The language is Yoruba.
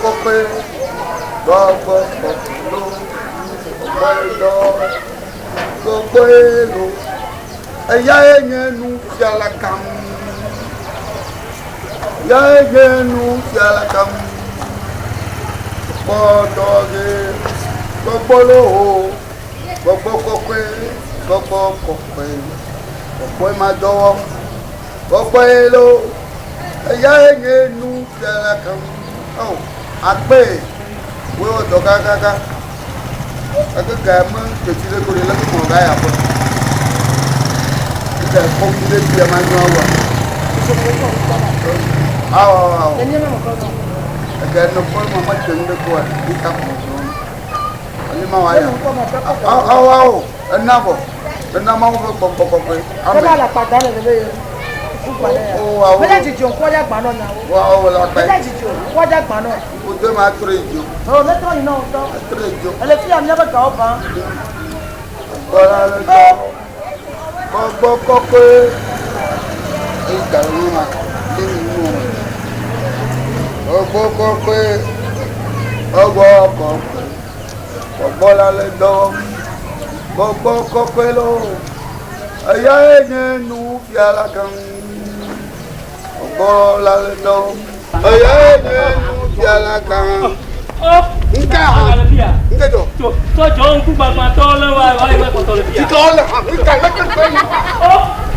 kope gbogbo kokolo gbogbo gbogbo elo eya enyenu fialakam ya enyenu fialakam gbọdọge gbogbo loho gbogbo kope gbogbo kope gbogbo imadọwọ gbogbo elo eya enyenu fialakam oh akpe wo doga gaga aga ma petile ko le ko ga ya bo ida ko mi le bi ma nyo wa aw eni na mo ko aga no ko ma tende ko di ka mo ani ma wa ya aw enabo enama mo ko ko ko ame la padà le méjèèjì jò kó dàgbà náà náà. méjèèjì jò kó dàgbà náà. o tẹ ma tere jo. o mẹtọ yìí náà tọ. tere jo. ẹlẹfi àmì ẹbẹ kà ọ ban. bọ́lá ló jọ gbọ́ kọ́kọ́ ìgbà yìí ma nínú ọgbọ́ kọ́kọ́ ọgbọ́ kọ́kọ́ ọgbọ́lá ló jọ gbọ́ kọ́kọ́ lọ ẹ̀yà ẹ̀yẹ nù fi ara kan. Bola do. Oye, biala kan. Nka jo. To jo ku ba to le wa ko to le bia. Ti to le. Nka le kan.